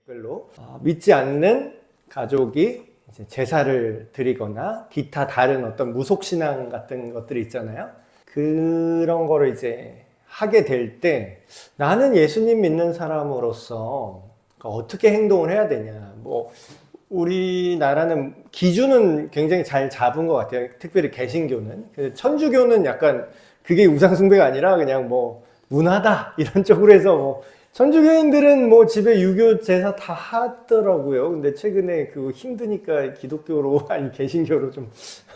별로 믿지 않는 가족이 이제 제사를 드리거나 기타 다른 어떤 무속신앙 같은 것들이 있잖아요. 그런 거를 이제 하게 될 때 나는 예수님 믿는 사람으로서 어떻게 행동을 해야 되냐. 뭐 우리나라는 기준은 굉장히 잘 잡은 것 같아요. 특별히 개신교는. 천주교는 약간 그게 우상숭배가 아니라 그냥 뭐 문화다 이런 쪽으로 해서 뭐 천주교인들은 뭐 집에 유교 제사 다 하더라고요. 근데 최근에 그거 힘드니까 기독교로 아니 개신교로 좀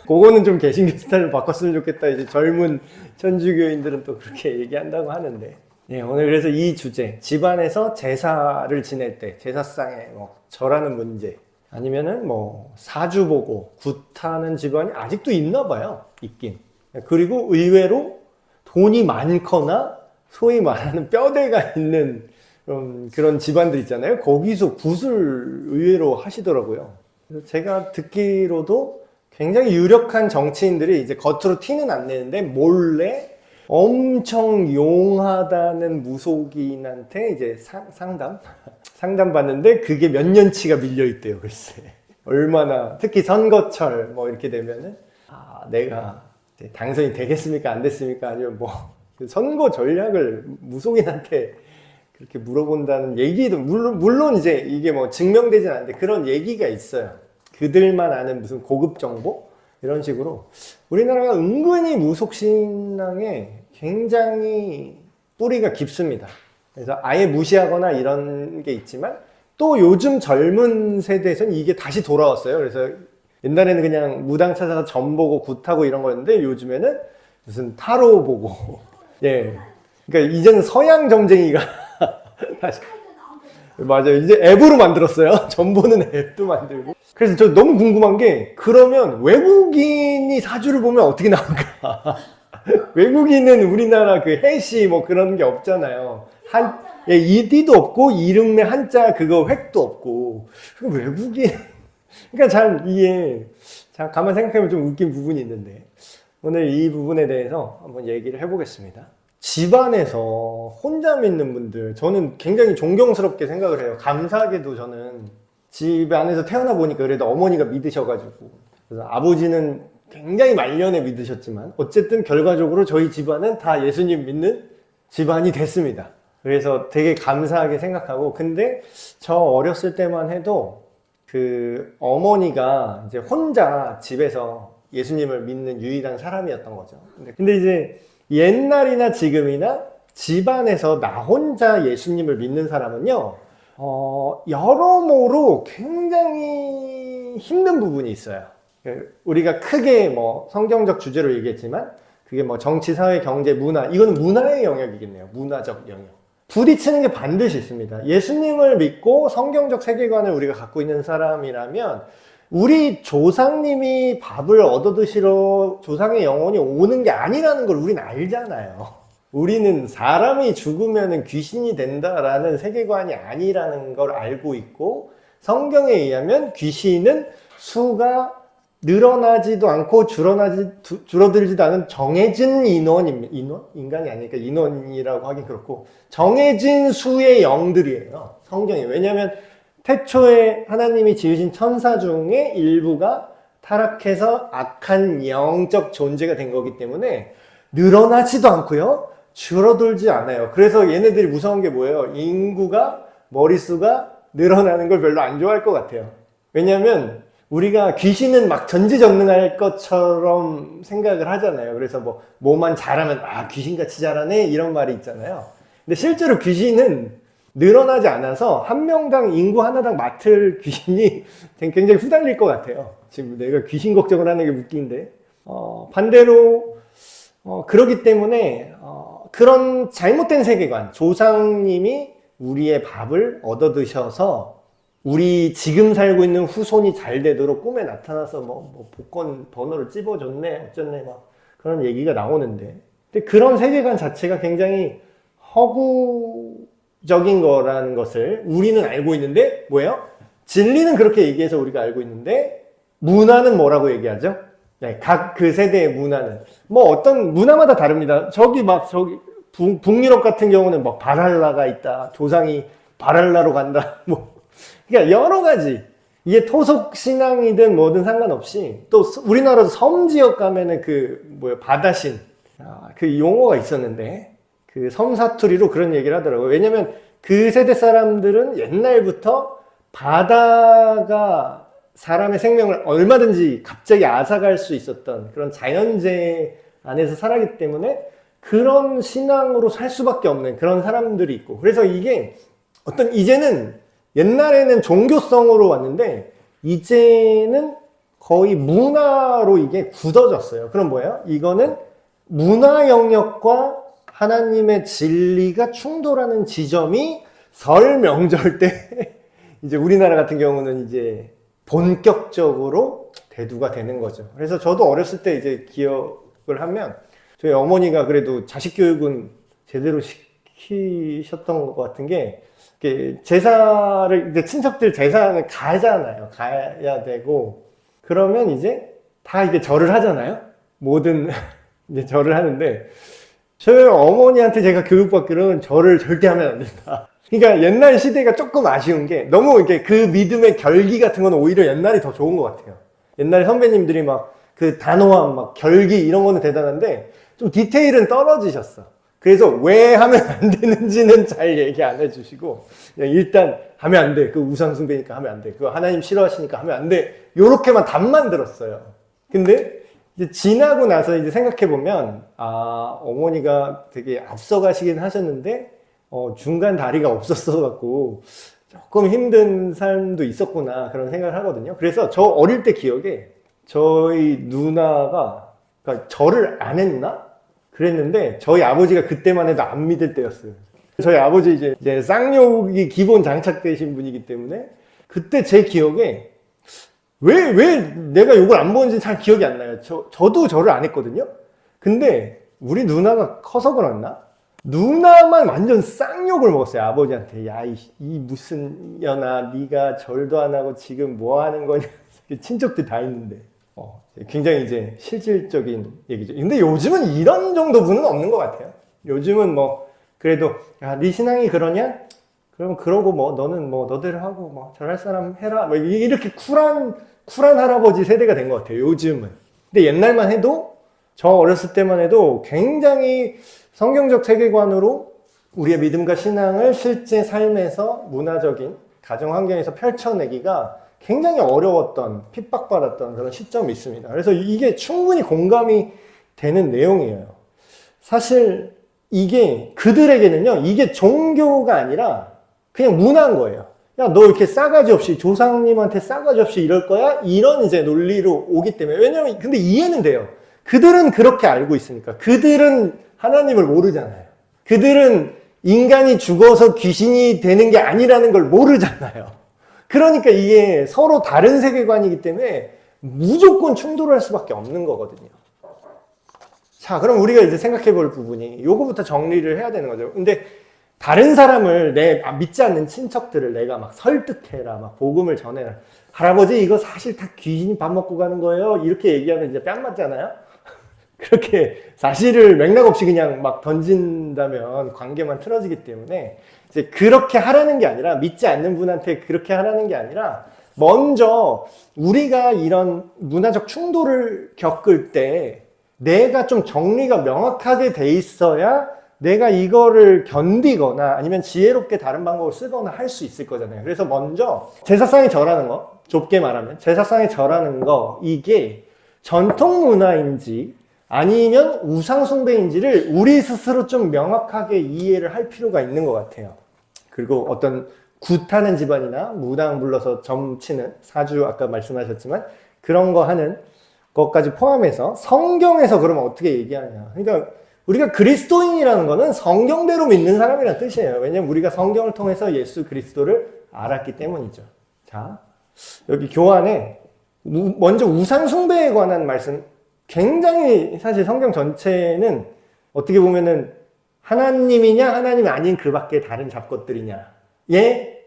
그거는 좀 개신교 스타일로 바꿨으면 좋겠다. 이제 젊은 천주교인들은 또 그렇게 얘기한다고 하는데. 네, 오늘 그래서 이 주제 집안에서 제사를 지낼 때 제사상에 뭐 절하는 문제 아니면은 뭐 사주 보고 굿하는 집안이 아직도 있나 봐요. 있긴. 그리고 의외로 돈이 많거나 소위 말하는 뼈대가 있는 그런 집안들 있잖아요. 거기서 굿을 의외로 하시더라고요. 그래서 제가 듣기로도 굉장히 유력한 정치인들이 이제 겉으로 티는 안 내는데 몰래 엄청 용하다는 무속인한테 이제 상담 받는데 그게 몇 년치가 밀려 있대요. 글쎄 얼마나 특히 선거철 뭐 이렇게 되면은 내가 당선이 되겠습니까 안 됐습니까 아니면 뭐 선거 전략을 무속인한테 그렇게 물어본다는 얘기도 물론 이제 이게 뭐 증명되진 않는데 그런 얘기가 있어요. 그들만 아는 무슨 고급 정보 이런 식으로 우리나라가 은근히 무속신앙에 굉장히 뿌리가 깊습니다. 그래서 아예 무시하거나 이런 게 있지만 또 요즘 젊은 세대에서는 이게 다시 돌아왔어요. 그래서 옛날에는 그냥 무당 찾아서 점 보고 굿하고 이런 거였는데 요즘에는 무슨 타로 보고 예, 그러니까 이제는 서양 점쟁이가 다시 맞아요. 이제 앱으로 만들었어요. 점 보는 앱도 만들고. 그래서 저 너무 궁금한 게 그러면 외국인이 사주를 보면 어떻게 나올까? 외국인은 우리나라 그 해시 뭐 그런 게 없잖아요. 이디도 없고 이름의 한자 그거 획도 없고 외국인 그러니까 잘 이게 자 가만 생각해보면 좀 웃긴 부분이 있는데 오늘 이 부분에 대해서 한번 얘기를 해보겠습니다. 집안에서 혼자 믿는 분들 저는 굉장히 존경스럽게 생각을 해요. 감사하게도 저는 집 안에서 태어나 보니까 그래도 어머니가 믿으셔가지고 그래서 아버지는 굉장히 말년에 믿으셨지만 어쨌든 결과적으로 저희 집안은 다 예수님 믿는 집안이 됐습니다. 그래서 되게 감사하게 생각하고 근데 저 어렸을 때만 해도 그 어머니가 이제 혼자 집에서 예수님을 믿는 유일한 사람이었던 거죠. 근데 이제 옛날이나 지금이나 집안에서 나 혼자 예수님을 믿는 사람은요, 여러모로 굉장히 힘든 부분이 있어요. 우리가 크게 뭐 성경적 주제로 얘기했지만 그게 뭐 정치, 사회, 경제, 문화 이거는 문화의 영역이겠네요. 문화적 영역. 부딪히는 게 반드시 있습니다. 예수님을 믿고 성경적 세계관을 우리가 갖고 있는 사람이라면 우리 조상님이 밥을 얻어 드시러 조상의 영혼이 오는 게 아니라는 걸 우리는 알잖아요. 우리는 사람이 죽으면 귀신이 된다라는 세계관이 아니라는 걸 알고 있고 성경에 의하면 귀신은 수가 늘어나지도 않고 줄어들지도 않은 정해진 인간이 아니니까 인원이라고 하긴 그렇고 정해진 수의 영들이에요. 성경에. 왜냐하면 태초에 하나님이 지으신 천사 중에 일부가 타락해서 악한 영적 존재가 된 거기 때문에 늘어나지도 않고요. 줄어들지 않아요. 그래서 얘네들이 무서운 게 뭐예요? 인구가 머릿수가 늘어나는 걸 별로 안 좋아할 것 같아요. 왜냐하면 우리가 귀신은 막 전지전능할 것처럼 생각을 하잖아요. 그래서 뭐만 잘하면 귀신같이 잘하네 이런 말이 있잖아요. 근데 실제로 귀신은 늘어나지 않아서 한 명당 인구 하나당 맡을 귀신이 굉장히 후달릴 것 같아요. 지금 내가 귀신 걱정을 하는 게 웃긴데 반대로 그러기 때문에 그런 잘못된 세계관 조상님이 우리의 밥을 얻어 드셔서 우리 지금 살고 있는 후손이 잘 되도록 꿈에 나타나서 복권 번호를 찝어줬네 어쩌네 막 그런 얘기가 나오는데 근데 그런 세계관 자체가 굉장히 허구적인 거라는 것을 우리는 알고 있는데 뭐예요? 진리는 그렇게 얘기해서 우리가 알고 있는데 문화는 뭐라고 얘기하죠? 네, 각 그 세대의 문화는 어떤 문화마다 다릅니다. 저기 북유럽 같은 경우는 발할라가 있다. 조상이 발할라로 간다. 그러니까 여러 가지 이게 토속 신앙이든 뭐든 상관없이 또 우리나라도 섬 지역 가면은 그 뭐야 바다신 그 용어가 있었는데 그 섬사투리로 그런 얘기를 하더라고요. 왜냐면 그 세대 사람들은 옛날부터 바다가 사람의 생명을 얼마든지 갑자기 앗아갈 수 있었던 그런 자연재해 안에서 살았기 때문에 그런 신앙으로 살 수밖에 없는 그런 사람들이 있고, 그래서 이게 어떤 이제는 옛날에는 종교성으로 왔는데 이제는 거의 문화로 이게 굳어졌어요. 그럼 뭐예요? 이거는 문화 영역과 하나님의 진리가 충돌하는 지점이 설 명절 때 이제 우리나라 같은 경우는 이제 본격적으로 대두가 되는 거죠. 그래서 저도 어렸을 때 이제 기억을 하면 저희 어머니가 그래도 자식 교육은 제대로 시키셨던 것 같은 게 제사를 이제 친척들 제사를 가잖아요. 가야 되고 그러면 이제 다 이제 절을 하잖아요. 모든 이제 절을 하는데 저희 어머니한테 제가 교육받기로는 절을 절대 하면 안 된다. 그러니까 옛날 시대가 조금 아쉬운 게 너무 이렇게 그 믿음의 결기 같은 건 오히려 옛날이 더 좋은 것 같아요. 옛날 선배님들이 막 그 단호함, 막 결기 이런 거는 대단한데 좀 디테일은 떨어지셨어. 그래서 왜 하면 안 되는지는 잘 얘기 안 해주시고 그냥 일단 하면 안 돼. 그 우상 숭배니까 하면 안 돼. 그거 하나님 싫어하시니까 하면 안 돼. 요렇게만 답만 들었어요. 근데 이제 지나고 나서 이제 생각해보면 어머니가 되게 앞서가시긴 하셨는데 중간 다리가 없었어갖고 조금 힘든 삶도 있었구나 그런 생각을 하거든요. 그래서 저 어릴 때 기억에 저희 누나가 그러니까 절을 안 했나? 그랬는데 저희 아버지가 그때만 해도 안 믿을 때였어요. 저희 아버지 이제 쌍욕이 기본 장착되신 분이기 때문에 그때 제 기억에 왜 내가 욕을 안 먹은지 잘 기억이 안 나요. 저도 절을 안 했거든요. 근데 우리 누나가 커서 그랬나? 누나만 완전 쌍욕을 먹었어요. 아버지한테. 야, 이 무슨 년아, 네가 절도 안 하고 지금 뭐 하는 거냐. 친척들 다 있는데. 굉장히 이제 실질적인 얘기죠. 근데 요즘은 이런 정도 분은 없는 것 같아요. 요즘은 뭐 그래도 야, 네 신앙이 그러냐? 그럼 그러고 뭐 너는 뭐 너대로 하고 뭐 절할 사람 해라. 뭐 이렇게 쿨한 할아버지 세대가 된 것 같아요. 요즘은. 근데 옛날만 해도 저 어렸을 때만 해도 굉장히 성경적 세계관으로 우리의 믿음과 신앙을 실제 삶에서 문화적인 가정 환경에서 펼쳐내기가 굉장히 어려웠던, 핍박받았던 그런 시점이 있습니다. 그래서 이게 충분히 공감이 되는 내용이에요. 사실 이게 그들에게는요, 이게 종교가 아니라 그냥 문화인 거예요. 야, 너 이렇게 싸가지 없이 조상님한테 싸가지 없이 이럴 거야? 이런 이제 논리로 오기 때문에. 왜냐면 근데 이해는 돼요. 그들은 그렇게 알고 있으니까. 그들은 하나님을 모르잖아요. 그들은 인간이 죽어서 귀신이 되는 게 아니라는 걸 모르잖아요. 그러니까 이게 서로 다른 세계관이기 때문에 무조건 충돌할 수밖에 없는 거거든요. 자, 그럼 우리가 이제 생각해 볼 부분이 요거부터 정리를 해야 되는 거죠. 근데 다른 사람을 믿지 않는 친척들을 내가 막 설득해라, 막 복음을 전해라. 할아버지 이거 사실 다 귀신이 밥 먹고 가는 거예요. 이렇게 얘기하면 이제 뺨 맞잖아요. 그렇게 사실을 맥락 없이 그냥 막 던진다면 관계만 틀어지기 때문에 이제 그렇게 하라는 게 아니라 믿지 않는 분한테 그렇게 하라는 게 아니라 먼저 우리가 이런 문화적 충돌을 겪을 때 내가 좀 정리가 명확하게 돼 있어야 내가 이거를 견디거나 아니면 지혜롭게 다른 방법을 쓰거나 할 수 있을 거잖아요. 그래서 먼저 제사상에 절하는 거, 좁게 말하면 제사상에 절하는 거, 이게 전통 문화인지 아니면 우상 숭배인지를 우리 스스로 좀 명확하게 이해를 할 필요가 있는 것 같아요. 그리고 어떤 굿하는 집안이나 무당 불러서 점치는 사주 아까 말씀하셨지만 그런 거 하는 것까지 포함해서 성경에서 그러면 어떻게 얘기하냐. 그러니까 우리가 그리스도인이라는 거는 성경대로 믿는 사람이라는 뜻이에요. 왜냐면 우리가 성경을 통해서 예수 그리스도를 알았기 때문이죠. 자, 여기 교환에 먼저 우상 숭배에 관한 말씀, 굉장히 사실 성경 전체는 어떻게 보면은 하나님이냐 하나님이 아닌 그 밖에 다른 잡것들이냐의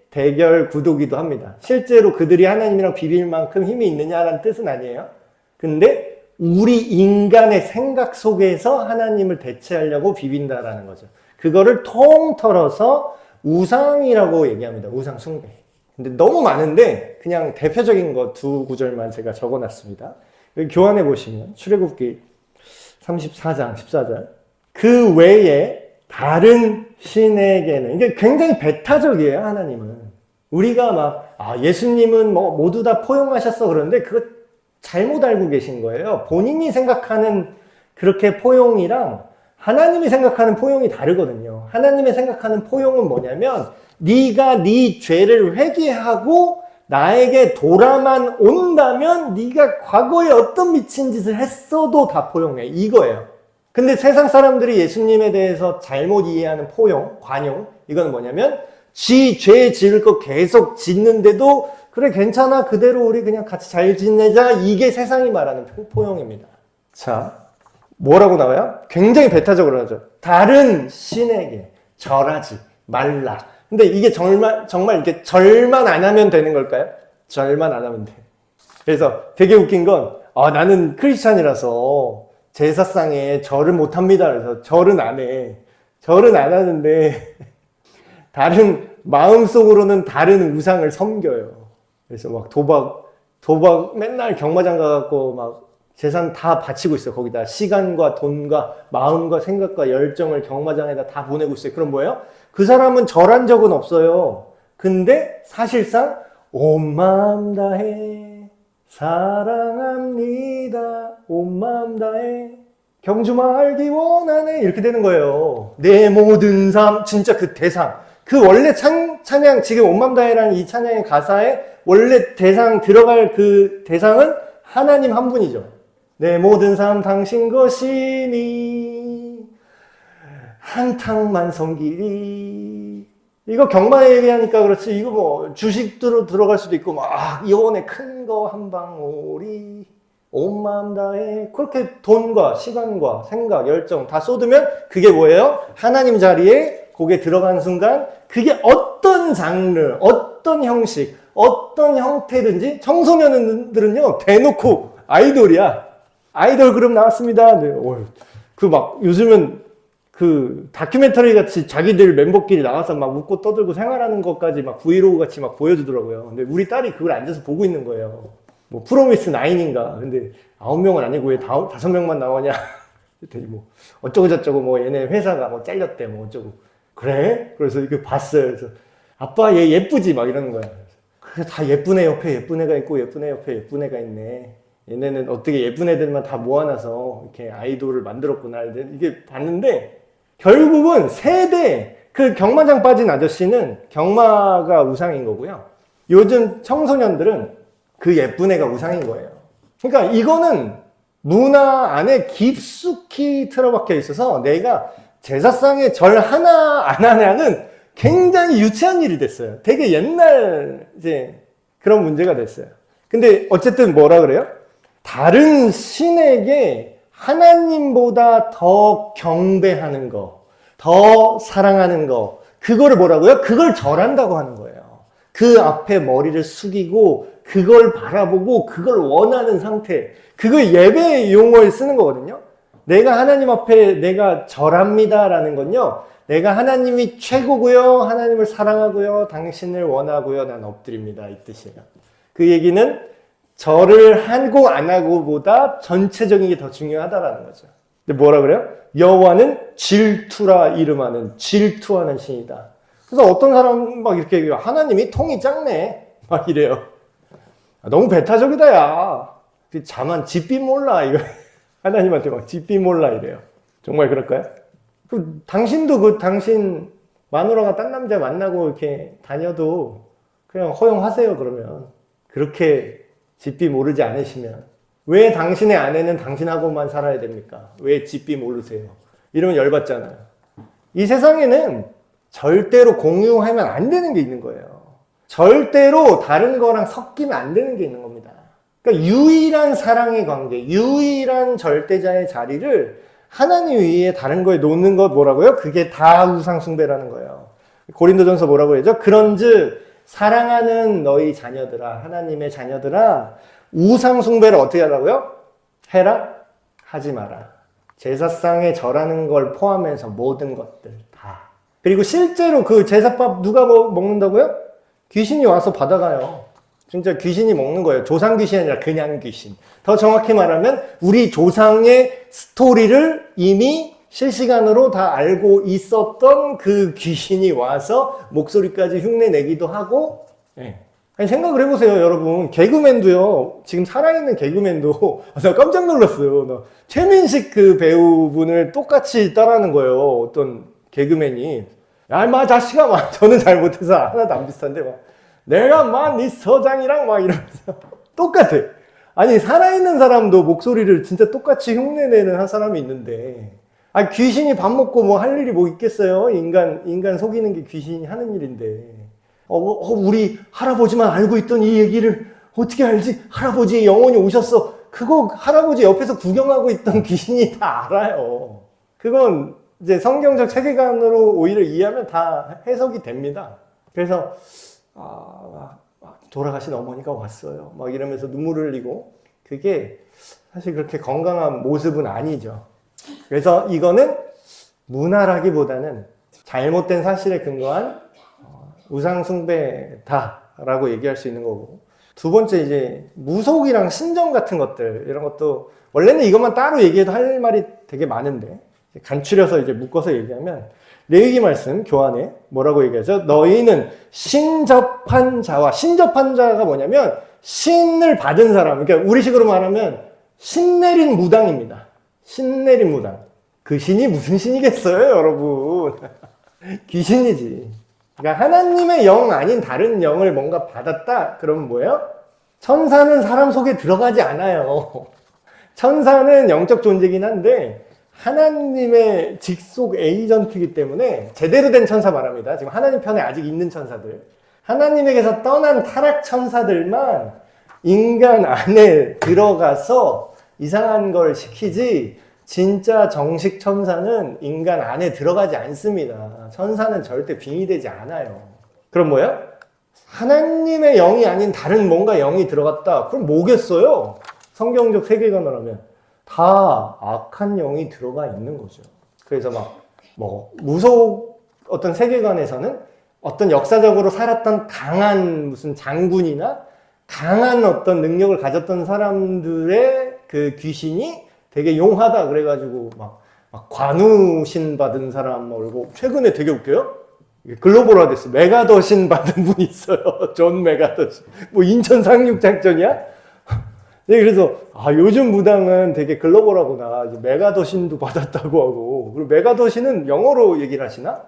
대결 구도기도 합니다. 실제로 그들이 하나님이랑 비빌 만큼 힘이 있느냐라는 뜻은 아니에요. 근데 우리 인간의 생각 속에서 하나님을 대체하려고 비빈다라는 거죠. 그거를 통틀어서 우상이라고 얘기합니다. 우상 숭배. 근데 너무 많은데 그냥 대표적인 거 두 구절만 제가 적어놨습니다. 여기 교환해 보시면 출애굽기 34장 14절 그 외에 다른 신에게는 이게 굉장히 배타적이에요. 하나님은 우리가 막 예수님은 뭐 모두 다 포용하셨어 그러는데 그거 잘못 알고 계신 거예요. 본인이 생각하는 그렇게 포용이랑 하나님이 생각하는 포용이 다르거든요. 하나님이 생각하는 포용은 뭐냐면 네가 네 죄를 회개하고 나에게 돌아만 온다면 네가 과거에 어떤 미친 짓을 했어도 다 포용해. 이거예요. 근데 세상 사람들이 예수님에 대해서 잘못 이해하는 포용, 관용 이건 뭐냐면 지 죄 지을 거 계속 짓는데도 그래 괜찮아 그대로 우리 그냥 같이 잘 지내자 이게 세상이 말하는 포용입니다. 자 뭐라고 나와요? 굉장히 배타적으로 하죠. 다른 신에게 절하지 말라. 근데 이게 정말 이렇게 절만 안 하면 되는 걸까요? 절만 안 하면 돼. 그래서 되게 웃긴 건 나는 크리스찬이라서 제사상에 절을 못 합니다. 그래서 절은 안 해. 절은 안 하는데 다른 마음속으로는 다른 우상을 섬겨요. 그래서 막 도박 맨날 경마장 가갖고 막 재산 다 바치고 있어요. 거기다 시간과 돈과 마음과 생각과 열정을 경마장에다 다 보내고 있어요. 그럼 뭐예요? 그 사람은 절한 적은 없어요. 근데 사실상 온 마음 다해 사랑합니다. 온 마음 다해 경주마 알기 원하네 이렇게 되는 거예요. 내 모든 삶 진짜 그 대상 그 원래 찬양 지금 온 마음 다해라는 이 찬양의 가사에 원래 대상 들어갈 그 대상은 하나님 한 분이죠. 내 모든 삶 당신 것이니 한탕만 섬기리. 이거 경마 얘기하니까 그렇지 이거 뭐 주식으로 들어갈 수도 있고 막 이혼의 큰 거 한 방울이 온 마음 다해 그렇게 돈과 시간과 생각 열정 다 쏟으면 그게 뭐예요? 하나님 자리에 거기에 들어간 순간 그게 어떤 장르 어떤 형식 어떤 형태든지 청소년들은요 대놓고 아이돌이야. 아이돌 그룹 나왔습니다. 네, 그 막 요즘은 그 다큐멘터리 같이 자기들 멤버끼리 나와서 막 웃고 떠들고 생활하는 것까지 막 브이로그 같이 막 보여주더라고요. 근데 우리 딸이 그걸 앉아서 보고 있는 거예요. 뭐 프로미스 9인가. 근데 9명은 아니고 왜 5명만 나오냐. 그랬더니 뭐 어쩌고 저쩌고 뭐 얘네 회사가 뭐 잘렸대 뭐 어쩌고. 그래? 그래서 이거 봤어요. 그래서 아빠 얘 예쁘지? 막 이러는 거야. 그래 다 예쁜 애 옆에 예쁜 애가 있고 예쁜 애 옆에 예쁜 애가 있네. 얘네는 어떻게 예쁜 애들만 다 모아놔서 이렇게 아이돌을 만들었구나. 이게 봤는데 결국은 세대 그 경마장 빠진 아저씨는 경마가 우상인 거고요. 요즘 청소년들은 그 예쁜 애가 우상인 거예요. 그러니까 이거는 문화 안에 깊숙이 틀어박혀 있어서 내가 제사상에 절 하나 안 하냐는 굉장히 유치한 일이 됐어요. 되게 옛날 이제 그런 문제가 됐어요. 근데 어쨌든 뭐라 그래요? 다른 신에게 하나님보다 더 경배하는 거, 더 사랑하는 거, 그거를 뭐라고요? 그걸 절한다고 하는 거예요. 그 앞에 머리를 숙이고 그걸 바라보고 그걸 원하는 상태. 그걸 예배 용어에 쓰는 거거든요. 내가 하나님 앞에 내가 절합니다라는 건요. 내가 하나님이 최고고요. 하나님을 사랑하고요. 당신을 원하고요. 난 엎드립니다. 이 뜻이에요. 그 얘기는 절을 하고 안 하고보다 전체적인 게 더 중요하다라는 거죠. 근데 뭐라 그래요? 여호와는 질투라 이름하는 질투하는 신이다. 그래서 어떤 사람 막 이렇게 하나님이 통이 작네 막 이래요. 너무 배타적이다 야. 자만 집비 몰라 이거 하나님한테 막 집비 몰라 이래요. 정말 그럴까요? 당신도 당신 마누라가 딴 남자 만나고 이렇게 다녀도 그냥 허용하세요 그러면. 그렇게 집비 모르지 않으시면 왜 당신의 아내는 당신하고만 살아야 됩니까? 왜 집비 모르세요? 이러면 열받잖아요. 이 세상에는 절대로 공유하면 안 되는 게 있는 거예요. 절대로 다른 거랑 섞이면 안 되는 게 있는 겁니다. 그러니까 유일한 사랑의 관계, 유일한 절대자의 자리를 하나님 위에 다른 거에 놓는 것 뭐라고요? 그게 다 우상숭배라는 거예요. 고린도전서 뭐라고 하죠? 그런즉 사랑하는 너희 자녀들아, 하나님의 자녀들아, 우상숭배를 어떻게 하라고요? 해라? 하지 마라. 제사상에 절하는 걸 포함해서 모든 것들 다. 그리고 실제로 그 제사밥 누가 먹는다고요? 귀신이 와서 받아가요. 진짜 귀신이 먹는 거예요. 조상 귀신이 아니라 그냥 귀신. 더 정확히 말하면 우리 조상의 스토리를 이미 실시간으로 다 알고 있었던 그 귀신이 와서 목소리까지 흉내 내기도 하고. 예. 아니, 생각을 해보세요, 여러분. 개그맨도요, 지금 살아있는 개그맨도, 나 깜짝 놀랐어요. 나 최민식 그 배우분을 똑같이 따라하는 거예요. 어떤 개그맨이. 야, 마, 자식아, 막, 저는 잘 못해서 하나도 안 비슷한데, 막, 내가 막, 네 서장이랑 막 이러면서. 똑같아. 아니, 살아있는 사람도 목소리를 진짜 똑같이 흉내내는 한 사람이 있는데, 아, 귀신이 밥 먹고 뭐 할 일이 뭐 있겠어요? 인간 속이는 게 귀신이 하는 일인데. 우리 할아버지만 알고 있던 이 얘기를 어떻게 알지? 할아버지 영혼이 오셨어. 그거 할아버지 옆에서 구경하고 있던 귀신이 다 알아요. 그건 이제 성경적 세계관으로 오히려 이해하면 다 해석이 됩니다. 그래서 돌아가신 어머니가 왔어요. 막 이러면서 눈물을 흘리고 그게 사실 그렇게 건강한 모습은 아니죠. 그래서 이거는 문화라기보다는 잘못된 사실에 근거한 우상숭배다라고 얘기할 수 있는 거고, 두 번째 이제 무속이랑 신정 같은 것들, 이런 것도 원래는 이것만 따로 얘기해도 할 말이 되게 많은데 간추려서 이제 묶어서 얘기하면 레위기 말씀 교환에 뭐라고 얘기하죠? 너희는 신접한 자와, 신접한 자가 뭐냐면 신을 받은 사람, 그러니까 우리식으로 말하면 신 내린 무당입니다. 신 내린 무당. 그 신이 무슨 신이겠어요, 여러분? 귀신이지. 그러니까 하나님의 영 아닌 다른 영을 뭔가 받았다? 그러면 뭐예요? 천사는 사람 속에 들어가지 않아요. 천사는 영적 존재긴 한데 하나님의 직속 에이전트이기 때문에 제대로 된 천사 말합니다. 지금 하나님 편에 아직 있는 천사들. 하나님에게서 떠난 타락 천사들만 인간 안에 들어가서 이상한 걸 시키지 진짜 정식 천사는 인간 안에 들어가지 않습니다. 천사는 절대 빙의되지 않아요. 그럼 뭐야? 하나님의 영이 아닌 다른 뭔가 영이 들어갔다. 그럼 뭐겠어요? 성경적 세계관을 하면 다 악한 영이 들어가 있는 거죠. 그래서 무속 어떤 세계관에서는 어떤 역사적으로 살았던 강한 무슨 장군이나 강한 어떤 능력을 가졌던 사람들의 그 귀신이 되게 용하다 그래가지고 막 관우신 받은 사람 몰고, 최근에 되게 웃겨요. 글로벌화 됐어. 메가더신 받은 분이 있어요. 존 메가더신. 뭐 인천 상륙작전이야? 네, 그래서 요즘 무당은 되게 글로벌하구나. 이제 메가더신도 받았다고 하고, 그리고 메가더신은 영어로 얘기를 하시나?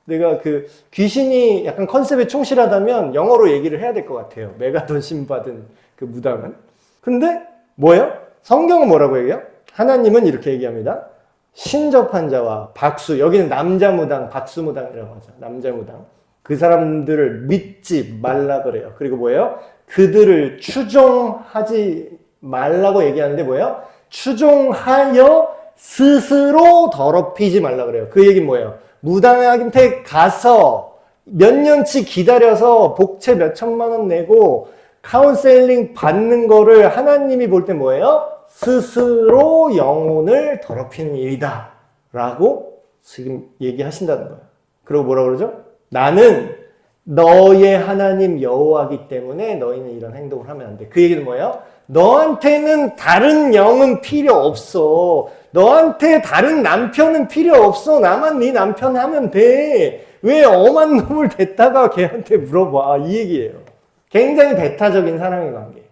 내가 그 귀신이 약간 컨셉에 충실하다면 영어로 얘기를 해야 될 것 같아요. 메가더신 받은 그 무당은. 근데 뭐예요? 성경은 뭐라고 얘기해요? 하나님은 이렇게 얘기합니다. 신접한 자와 박수, 여기는 남자 무당, 박수 무당이라고 하죠. 남자 무당. 그 사람들을 믿지 말라 그래요. 그리고 뭐예요? 그들을 추종하지 말라고 얘기하는데 뭐예요? 추종하여 스스로 더럽히지 말라 그래요. 그 얘기는 뭐예요? 무당한테 가서 몇 년치 기다려서 복채 몇 천만 원 내고 카운셀링 받는 거를 하나님이 볼 때 뭐예요? 스스로 영혼을 더럽히는 일이다 라고 지금 얘기하신다는 거예요. 그리고 뭐라고 그러죠? 나는 너의 하나님 여호와이기 때문에 너희는 이런 행동을 하면 안 돼. 그 얘기는 뭐예요? 너한테는 다른 영은 필요 없어. 너한테 다른 남편은 필요 없어. 나만 네 남편 하면 돼. 왜 엄한 놈을 댔다가 걔한테 물어봐. 이 얘기예요. 굉장히 배타적인 사랑의 관계.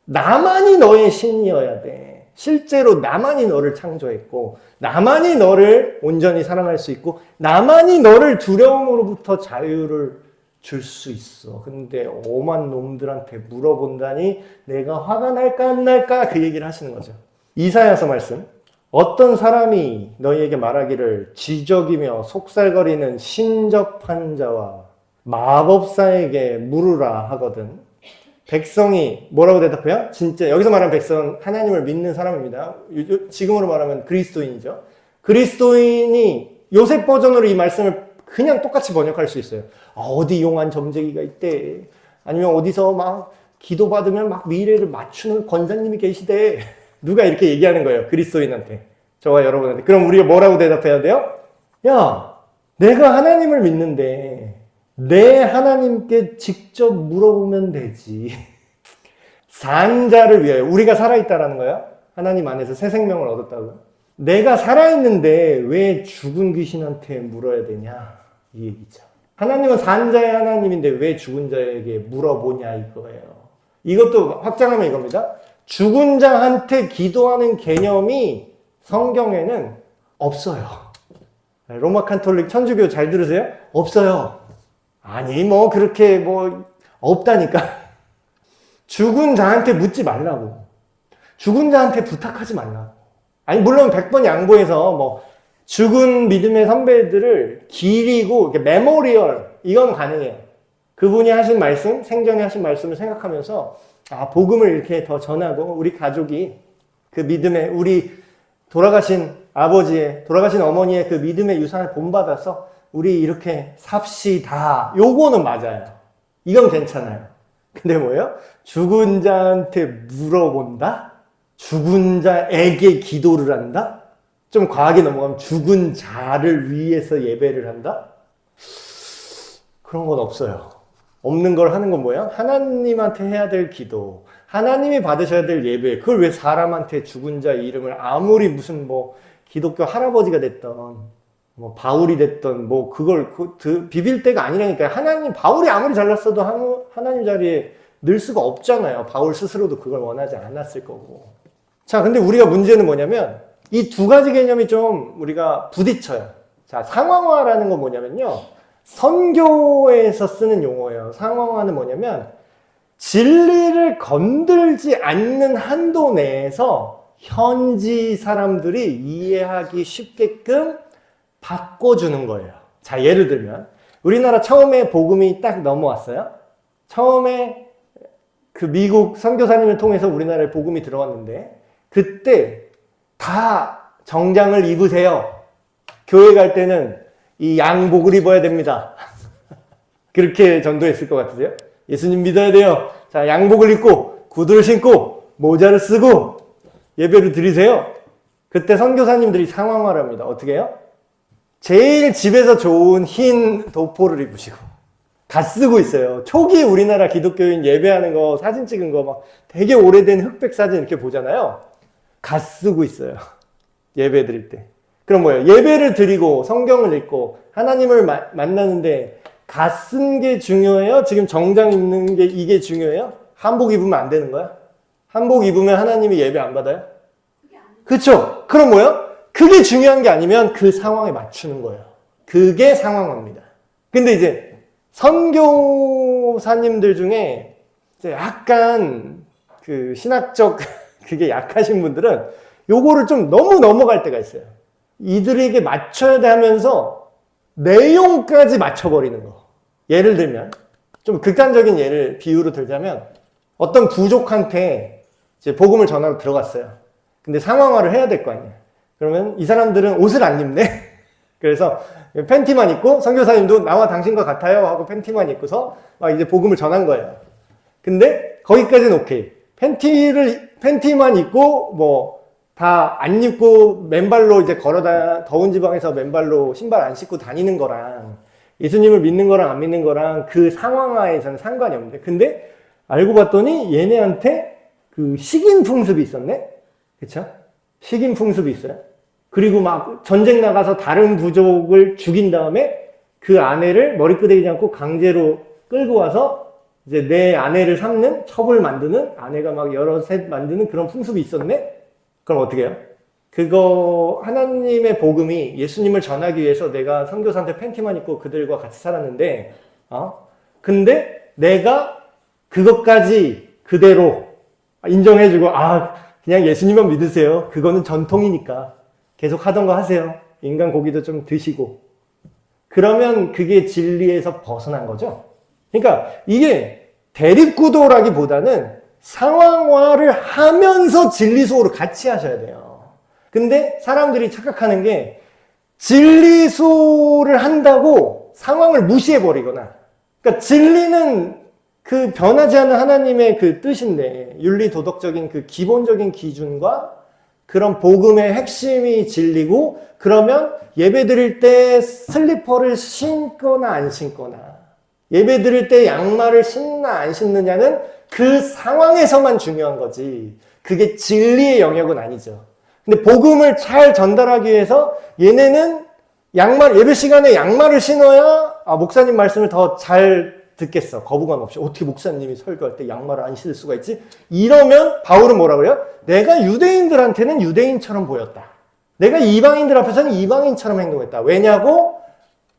나만이 너의 신이어야 돼. 실제로 나만이 너를 창조했고, 나만이 너를 온전히 사랑할 수 있고, 나만이 너를 두려움으로부터 자유를 줄 수 있어. 근데 엄한 놈들한테 물어본다니 내가 화가 날까 안 날까 그 얘기를 하시는 거죠. 이사야서 말씀. 어떤 사람이 너희에게 말하기를 지적이며 속살거리는 신접한 자와 마법사에게 물으라 하거든. 백성이 뭐라고 대답해요? 진짜 여기서 말하는 백성은 하나님을 믿는 사람입니다. 지금으로 말하면 그리스도인이죠. 그리스도인이 요셉 버전으로 이 말씀을 그냥 똑같이 번역할 수 있어요. 어디 용한 점쟁이가 있대. 아니면 어디서 막 기도받으면 막 미래를 맞추는 권사님이 계시대. 누가 이렇게 얘기하는 거예요. 그리스도인한테. 저와 여러분한테. 그럼 우리가 뭐라고 대답해야 돼요? 야, 내가 하나님을 믿는데 내 하나님께 직접 물어보면 되지. 산 자를 위하여. 우리가 살아있다라는 거야? 하나님 안에서 새 생명을 얻었다고요? 내가 살아있는데 왜 죽은 귀신한테 물어야 되냐? 이 얘기죠. 하나님은 산 자의 하나님인데 왜 죽은 자에게 물어보냐 이거예요. 이것도 확장하면 이겁니다. 죽은 자한테 기도하는 개념이 성경에는 없어요. 로마 카톨릭 천주교 잘 들으세요? 없어요. 아니 뭐 그렇게 뭐 없다니까. 죽은 자한테 묻지 말라고. 죽은 자한테 부탁하지 말라고. 아니 물론 100번 양보해서 뭐 죽은 믿음의 선배들을 기리고 메모리얼 이건 가능해요. 그분이 하신 말씀, 생전에 하신 말씀을 생각하면서 복음을 이렇게 더 전하고 우리 가족이 그 믿음의 우리 돌아가신 아버지의 돌아가신 어머니의 그 믿음의 유산을 본받아서 우리 이렇게 삽시다. 요거는 맞아요. 이건 괜찮아요. 근데 뭐예요? 죽은 자한테 물어본다? 죽은 자에게 기도를 한다? 좀 과하게 넘어가면 죽은 자를 위해서 예배를 한다? 그런 건 없어요. 없는 걸 하는 건 뭐야? 하나님한테 해야 될 기도, 하나님이 받으셔야 될 예배, 그걸 왜 사람한테 죽은 자 이름을 아무리 무슨 뭐 기독교 할아버지가 됐던 뭐 바울이 됐던 뭐 그걸 비빌 때가 아니라니까요. 바울이 아무리 잘났어도 하나님 자리에 늘 수가 없잖아요. 바울 스스로도 그걸 원하지 않았을 거고. 자, 근데 우리가 문제는 뭐냐면 이 두 가지 개념이 좀 우리가 부딪혀요. 자, 상황화라는 건 뭐냐면요. 선교에서 쓰는 용어예요. 상황화는 뭐냐면 진리를 건들지 않는 한도 내에서 현지 사람들이 이해하기 쉽게끔 바꿔주는 거예요. 자, 예를 들면 우리나라 처음에 복음이 딱 넘어왔어요. 처음에 그 미국 선교사님을 통해서 우리나라에 복음이 들어왔는데 그때 다 정장을 입으세요. 교회 갈 때는 이 양복을 입어야 됩니다. 그렇게 전도했을 것 같으세요? 예수님 믿어야 돼요. 자, 양복을 입고 구두를 신고 모자를 쓰고 예배를 드리세요. 그때 선교사님들이 상황화를 합니다. 어떻게 해요? 제일 집에서 좋은 흰 도포를 입으시고 다 쓰고 있어요. 초기 우리나라 기독교인 예배하는 거 사진 찍은 거 막 되게 오래된 흑백 사진 이렇게 보잖아요. 갓 쓰고 있어요. 예배 드릴 때. 그럼 뭐예요? 예배를 드리고 성경을 읽고 하나님을 만나는데 갓 쓴 게 중요해요? 지금 정장 입는 게 이게 중요해요? 한복 입으면 안 되는 거야? 한복 입으면 하나님이 예배 안 받아요? 그렇죠? 그럼 뭐예요? 그게 중요한 게 아니면 그 상황에 맞추는 거예요. 그게 상황입니다. 근데 이제 선교사님들 중에 이제 약간 그 신학적 그게 약하신 분들은 요거를 좀 너무 넘어갈 때가 있어요. 이들에게 맞춰야 돼 하면서 내용까지 맞춰버리는 거. 예를 들면 좀 극단적인 비유로 들자면 어떤 부족한테 이제 복음을 전하러 들어갔어요. 근데 상황화를 해야 될 거 아니에요. 그러면 이 사람들은 옷을 안 입네. 그래서 팬티만 입고 선교사님도 나와 당신과 같아요 하고 팬티만 입고서 막 이제 복음을 전한 거예요. 근데 거기까지는 오케이. 팬티만 입고 뭐 다 안 입고 맨발로 이제 더운 지방에서 맨발로 신발 안 신고 다니는 거랑 예수님을 믿는 거랑 안 믿는 거랑 그 상황화에서는 상관이 없는데 근데 알고 봤더니 얘네한테 그 식인 풍습이 있었네? 그쵸? 식인 풍습이 있어요. 그리고 막 전쟁 나가서 다른 부족을 죽인 다음에 그 아내를 머리끄댕이지 않고 강제로 끌고 와서 이제 내 아내를 삼는 첩을 만드는 아내가 막 여러 셋 만드는 그런 풍습이 있었네? 그럼 어떻게 해요? 그거 하나님의 복음이 예수님을 전하기 위해서 내가 선교사한테 팬티만 입고 그들과 같이 살았는데 근데 내가 그것까지 그대로 인정해주고 그냥 예수님만 믿으세요. 그거는 전통이니까 계속 하던 거 하세요. 인간 고기도 좀 드시고 그러면 그게 진리에서 벗어난 거죠. 그러니까 이게 대립구도라기보다는 상황화를 하면서 진리수호를 같이 하셔야 돼요. 근데 사람들이 착각하는 게 진리수호를 한다고 상황을 무시해버리거나 그러니까 진리는 그 변하지 않는 하나님의 그 뜻인데 윤리도덕적인 그 기본적인 기준과 그런 복음의 핵심이 진리고 그러면 예배 드릴 때 슬리퍼를 신거나 안 신거나 예배 드릴 때 양말을 신나 안 신느냐는 그 상황에서만 중요한 거지. 그게 진리의 영역은 아니죠. 근데 복음을 잘 전달하기 위해서 얘네는 예배 시간에 양말을 신어야 목사님 말씀을 더 잘 듣겠어. 거부감 없이. 어떻게 목사님이 설교할 때 양말을 안 신을 수가 있지? 이러면 바울은 뭐라 그래요? 내가 유대인들한테는 유대인처럼 보였다. 내가 이방인들 앞에서는 이방인처럼 행동했다. 왜냐고?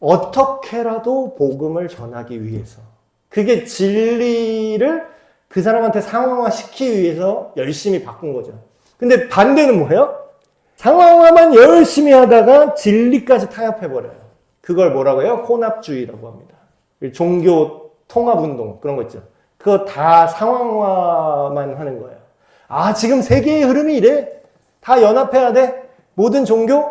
어떻게라도 복음을 전하기 위해서. 그게 진리를 그 사람한테 상황화시키기 위해서 열심히 바꾼 거죠. 근데 반대는 뭐예요? 상황화만 열심히 하다가 진리까지 타협해버려요. 그걸 뭐라고 해요? 혼합주의라고 합니다. 종교 통합운동 그런 거 있죠. 그거 다 상황화만 하는 거예요. 지금 세계의 흐름이 이래. 다 연합해야 돼. 모든 종교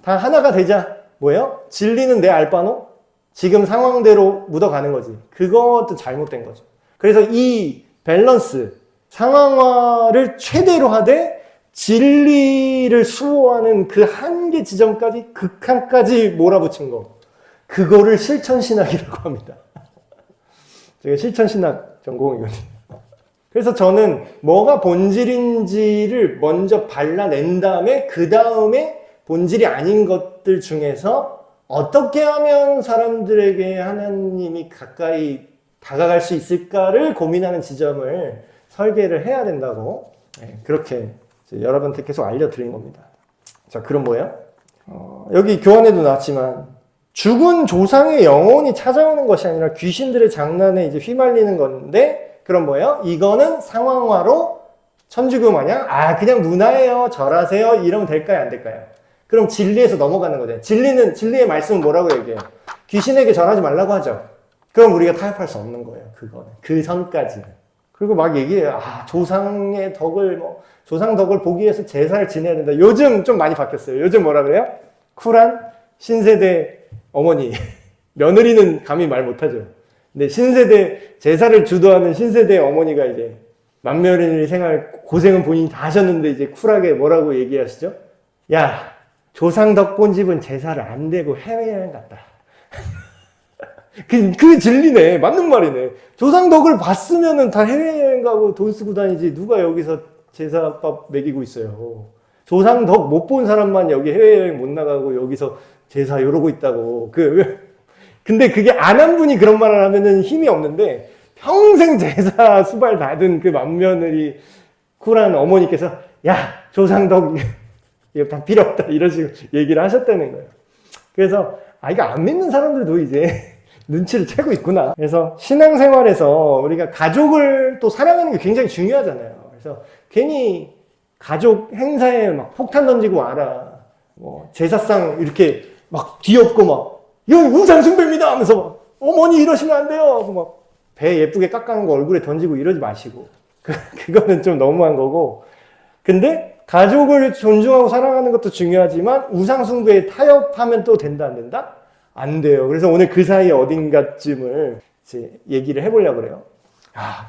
다 하나가 되자. 뭐예요? 진리는 내 알바노? 지금 상황대로 묻어가는 거지. 그것도 잘못된 거죠. 그래서 이 밸런스, 상황화를 최대로 하되 진리를 수호하는 그 한계 지점까지, 극한까지 몰아붙인 거. 그거를 실천신학이라고 합니다. 제가 실천신학 전공이거든요. 그래서 저는 뭐가 본질인지를 먼저 발라낸 다음에 그 다음에 본질이 아닌 것들 중에서 어떻게 하면 사람들에게 하나님이 가까이 다가갈 수 있을까를 고민하는 지점을 설계를 해야 된다고 그렇게 여러분한테 계속 알려드린 겁니다. 자, 그럼 뭐예요? 여기 교환에도 나왔지만 죽은 조상의 영혼이 찾아오는 것이 아니라 귀신들의 장난에 이제 휘말리는 건데 그럼 뭐예요? 이거는 상황화로 천주교 마냥 그냥 문화예요, 절하세요 이러면 될까요, 안 될까요? 그럼 진리에서 넘어가는 거죠. 진리의 말씀은 뭐라고 얘기해요? 귀신에게 절하지 말라고 하죠. 그럼 우리가 타협할 수 없는 거예요. 그거는. 그 선까지는. 그리고 막 얘기해요. 조상의 덕을, 조상 덕을 보기 위해서 제사를 지내야 된다. 요즘 좀 많이 바뀌었어요. 요즘 뭐라 그래요? 쿨한 신세대 어머니. 며느리는 감히 말 못하죠. 근데 신세대, 제사를 주도하는 신세대 어머니가 이제 맏며느리 생활 고생은 본인이 다 하셨는데 이제 쿨하게 뭐라고 얘기하시죠? 야, 조상 덕 본 집은 제사를 안 되고 해외여행 갔다. 그게 진리네. 맞는 말이네. 조상 덕을 봤으면은 다 해외여행 가고 돈 쓰고 다니지. 누가 여기서 제사밥 먹이고 있어요. 조상 덕 못 본 사람만 여기 해외여행 못 나가고 여기서 제사 이러고 있다고. 근데 그게 안 한 분이 그런 말을 하면은 힘이 없는데 평생 제사 수발 닫은 그 맏며느리 쿨한 어머니께서 야, 조상 덕 이거 다 필요 없다 이런 식으로 얘기를 하셨다는 거예요. 그래서 이거 안 믿는 사람들도 이제 눈치를 채고 있구나. 그래서 신앙생활에서 우리가 가족을 또 사랑하는 게 굉장히 중요하잖아요. 그래서 괜히 가족 행사에 막 폭탄 던지고 와라. 제사상 이렇게 막 뒤엎고 막 이건 우상숭배입니다 하면서 막 어머니 이러시면 안 돼요. 막 배 예쁘게 깎아놓은 거 얼굴에 던지고 이러지 마시고. 그거는 좀 너무한 거고. 근데 가족을 존중하고 사랑하는 것도 중요하지만 우상숭배에 타협하면 또 된다 안 된다? 안 돼요. 그래서 오늘 그 사이 어딘가쯤을 이제 얘기를 해보려고 그래요.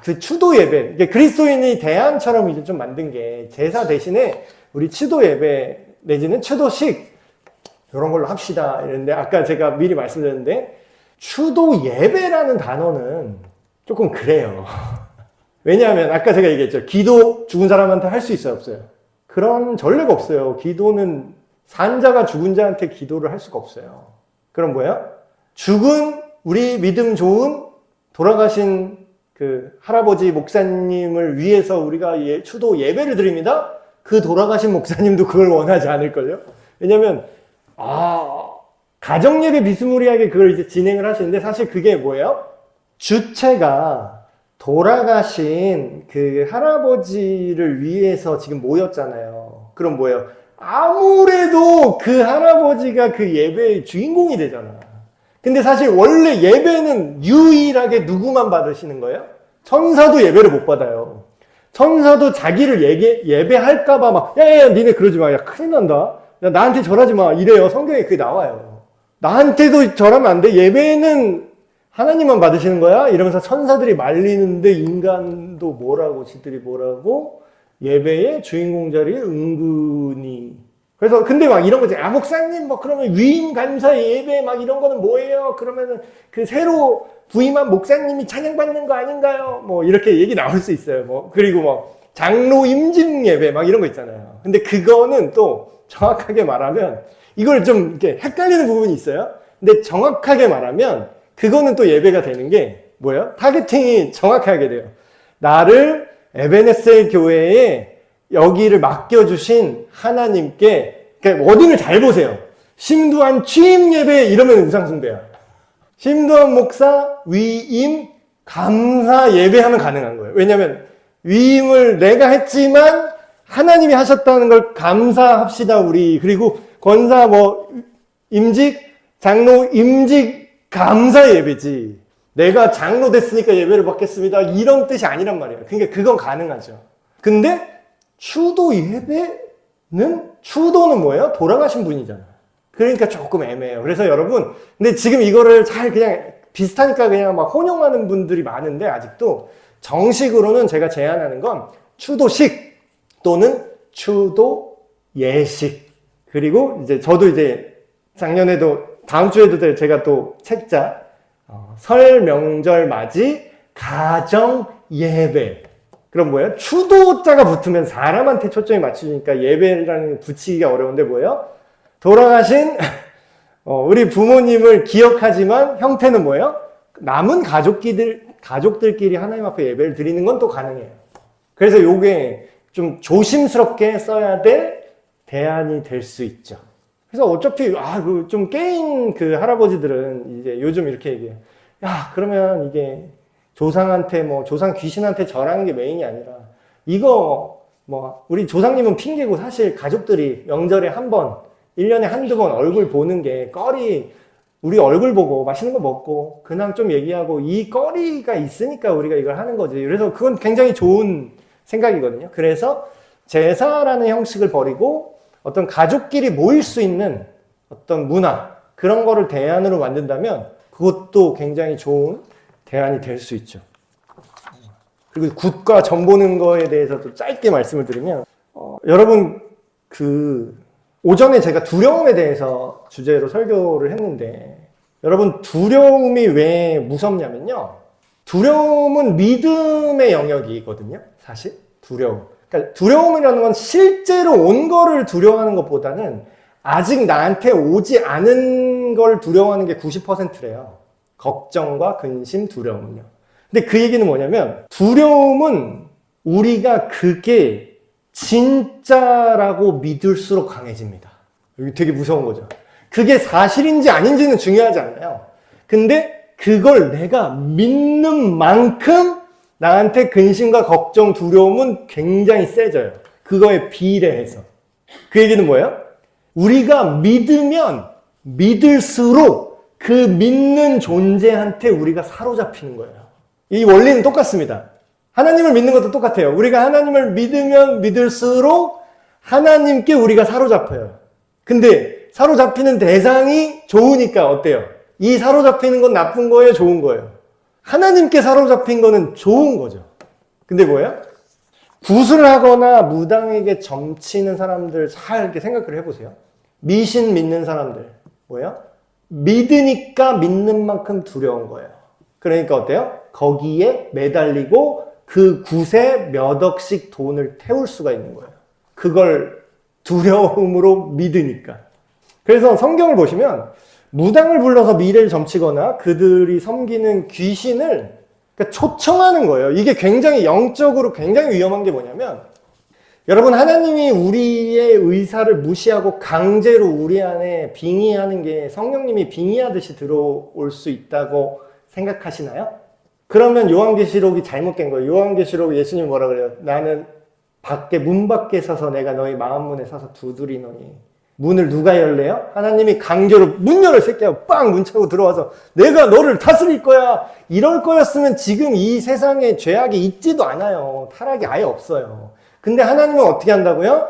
그 추도 예배. 이게 그리스도인이 대안처럼 이제 좀 만든 게 제사 대신에 우리 추도 예배 내지는 추도식 이런 걸로 합시다. 이랬는데 아까 제가 미리 말씀드렸는데 추도 예배라는 단어는 조금 그래요. 왜냐하면 아까 제가 얘기했죠. 기도 죽은 사람한테 할 수 있어요, 없어요? 그런 전례가 없어요. 기도는 산자가 죽은 자한테 기도를 할 수가 없어요. 그럼 뭐예요? 죽은 우리 믿음 좋은 돌아가신 그 할아버지 목사님을 위해서 우리가 추도 예배를 드립니다. 그 돌아가신 목사님도 그걸 원하지 않을걸요? 왜냐면 가정 예배 비스무리하게 그걸 이제 진행을 하시는데 사실 그게 뭐예요? 주체가 돌아가신 그 할아버지를 위해서 지금 모였잖아요. 그럼 뭐예요? 아무래도 그 할아버지가 그 예배의 주인공이 되잖아. 근데 사실 원래 예배는 유일하게 누구만 받으시는 거예요? 천사도 예배를 못 받아요. 천사도 자기를 예배할까봐 막, 야, 니네 그러지 마. 야, 큰일 난다. 야, 나한테 절하지 마. 이래요. 성경에 그게 나와요. 나한테도 절하면 안 돼. 예배는 하나님만 받으시는 거야? 이러면서 천사들이 말리는데 인간도 지들이 뭐라고? 예배의 주인공 자리에 은근히 그래서 근데 막 이런 거지. 아, 목사님 뭐 그러면 위임 감사 예배 막 이런 거는 뭐예요? 그러면은 그 새로 부임한 목사님이 찬양받는 거 아닌가요? 뭐 이렇게 얘기 나올 수 있어요. 뭐 그리고 뭐 장로 임직 예배 막 이런 거 있잖아요. 근데 그거는 또 정확하게 말하면 이걸 좀 이렇게 헷갈리는 부분이 있어요. 근데 정확하게 말하면 그거는 또 예배가 되는 게 뭐예요? 타겟팅이 정확하게 돼요. 나를 에베네셀 교회에 여기를 맡겨주신 하나님께, 그러니까 워딩을 잘 보세요. 심두한 취임 예배 이러면 우상숭배야. 심두한 목사 위임 감사 예배하면 가능한 거예요. 왜냐하면 위임을 내가 했지만 하나님이 하셨다는 걸 감사합시다 우리. 그리고 권사 뭐 임직 장로 임직 감사 예배지. 내가 장로 됐으니까 예배를 받겠습니다. 이런 뜻이 아니란 말이에요. 그러니까 그건 가능하죠. 근데 추도 예배는 추도는 뭐예요? 돌아가신 분이잖아. 그러니까 조금 애매해요. 그래서 여러분, 근데 지금 이거를 잘 그냥 비슷하니까 그냥 막 혼용하는 분들이 많은데 아직도 정식으로는 제가 제안하는 건 추도식 또는 추도 예식. 그리고 이제 저도 이제 작년에도 다음 주에도 제가 또 책자 설 명절 맞이 가정 예배. 그럼 뭐예요? 추도자가 붙으면 사람한테 초점이 맞추니까 예배라는 게 붙이기가 어려운데 뭐예요? 돌아가신 우리 부모님을 기억하지만 형태는 뭐예요? 남은 가족들끼리 하나님 앞에 예배를 드리는 건 또 가능해요. 그래서 요게 좀 조심스럽게 써야 될 대안이 될 수 있죠. 그래서 어차피 그 좀 깨인 그 할아버지들은 이제 요즘 이렇게 얘기해요. 야, 그러면 이게 조상한테 뭐 조상 귀신한테 절하는 게 메인이 아니라 이거 뭐 우리 조상님은 핑계고 사실 가족들이 명절에 한 번, 1년에 한두 번 얼굴 보는 게 거리 우리 얼굴 보고 맛있는 거 먹고 근황 좀 얘기하고 이 거리가 있으니까 우리가 이걸 하는 거지. 그래서 그건 굉장히 좋은 생각이거든요. 그래서 제사라는 형식을 버리고 어떤 가족끼리 모일 수 있는 어떤 문화 그런 거를 대안으로 만든다면 그것도 굉장히 좋은 대안이 될 수 있죠. 그리고 굿과 점 보는 거에 대해서도 짧게 말씀을 드리면 여러분 오전에 제가 두려움에 대해서 주제로 설교를 했는데 여러분 두려움이 왜 무섭냐면요. 두려움은 믿음의 영역이거든요. 사실 두려움. 그러니까 두려움이라는 건 실제로 온 거를 두려워하는 것보다는 아직 나한테 오지 않은 걸 두려워하는 게 90%래요. 걱정과 근심, 두려움은요. 근데 그 얘기는 뭐냐면 두려움은 우리가 그게 진짜라고 믿을수록 강해집니다. 이게 되게 무서운 거죠. 그게 사실인지 아닌지는 중요하지 않아요. 근데 그걸 내가 믿는 만큼 나한테 근심과 걱정, 두려움은 굉장히 세져요. 그거에 비례해서. 그 얘기는 뭐예요? 우리가 믿으면 믿을수록 그 믿는 존재한테 우리가 사로잡히는 거예요. 이 원리는 똑같습니다. 하나님을 믿는 것도 똑같아요. 우리가 하나님을 믿으면 믿을수록 하나님께 우리가 사로잡혀요. 근데 사로잡히는 대상이 좋으니까 어때요? 이 사로잡히는 건 나쁜 거예요? 좋은 거예요? 하나님께 사로잡힌 거는 좋은 거죠. 근데 뭐예요? 굿을 하거나 무당에게 점치는 사람들 잘 이렇게 생각을 해보세요. 미신 믿는 사람들 뭐예요? 믿으니까 믿는 만큼 두려운 거예요. 그러니까 어때요? 거기에 매달리고 그 굿에 몇 억씩 돈을 태울 수가 있는 거예요. 그걸 두려움으로 믿으니까. 그래서 성경을 보시면 무당을 불러서 미래를 점치거나 그들이 섬기는 귀신을 그러니까 초청하는 거예요. 이게 굉장히 영적으로 굉장히 위험한 게 뭐냐면 여러분 하나님이 우리의 의사를 무시하고 강제로 우리 안에 빙의하는 게 성령님이 빙의하듯이 들어올 수 있다고 생각하시나요? 그러면 요한계시록이 잘못된 거예요. 요한계시록 예수님이 뭐라 그래요? 나는 문 밖에 서서 내가 너희 마음문에 서서 두드리노니 문을 누가 열래요? 하나님이 강제로 문 열을 새끼야 빵 문 차고 들어와서 내가 너를 다스릴 거야. 이럴 거였으면 지금 이 세상에 죄악이 있지도 않아요. 타락이 아예 없어요. 근데 하나님은 어떻게 한다고요?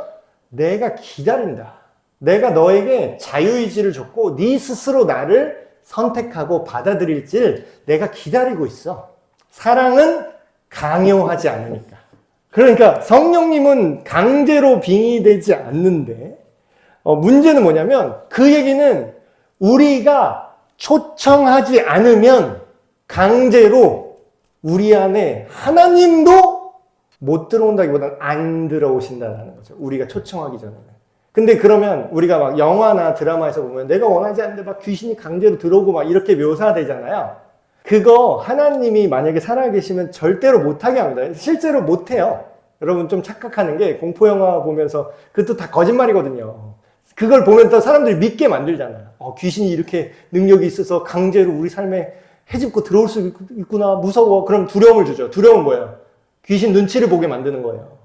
내가 기다린다. 내가 너에게 자유의지를 줬고 네 스스로 나를 선택하고 받아들일지를 내가 기다리고 있어. 사랑은 강요하지 않으니까. 그러니까 성령님은 강제로 빙의되지 않는데 문제는 뭐냐면 그 얘기는 우리가 초청하지 않으면 강제로 우리 안에 하나님도 못 들어온다기보다는 안 들어오신다는 거죠. 우리가 초청하기 전에는. 근데 그러면 우리가 막 영화나 드라마에서 보면 내가 원하지 않는데 막 귀신이 강제로 들어오고 막 이렇게 묘사되잖아요. 그거 하나님이 만약에 살아계시면 절대로 못하게 합니다. 실제로 못해요. 여러분 좀 착각하는 게 공포영화 보면서 그것도 다 거짓말이거든요. 그걸 보면 또 사람들이 믿게 만들잖아요. 귀신이 이렇게 능력이 있어서 강제로 우리 삶에 해집고 들어올 수 있구나. 무서워. 그럼 두려움을 주죠. 두려움은 뭐예요? 귀신 눈치를 보게 만드는 거예요.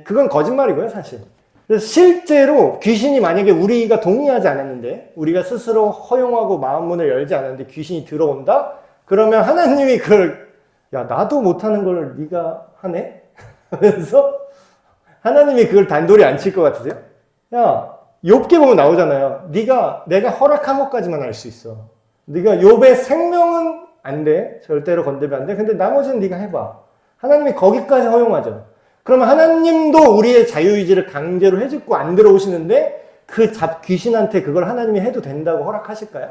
그건 거짓말이고요, 사실. 그래서 실제로 귀신이 만약에 우리가 동의하지 않았는데, 우리가 스스로 허용하고 마음문을 열지 않았는데 귀신이 들어온다? 그러면 하나님이 그걸, 야, 나도 못하는 걸 네가 하네? 하면서 하나님이 그걸 단돌이 안 칠 것 같으세요? 야, 욥기 보면 나오잖아요. 내가 허락한 것까지만 할 수 있어. 네가 욥의 생명은 안 돼. 절대로 건드리면 안 돼. 근데 나머지는 네가 해봐. 하나님이 거기까지 허용하죠. 그러면 하나님도 우리의 자유의지를 강제로 해집고 안 들어오시는데 그 귀신한테 그걸 하나님이 해도 된다고 허락하실까요?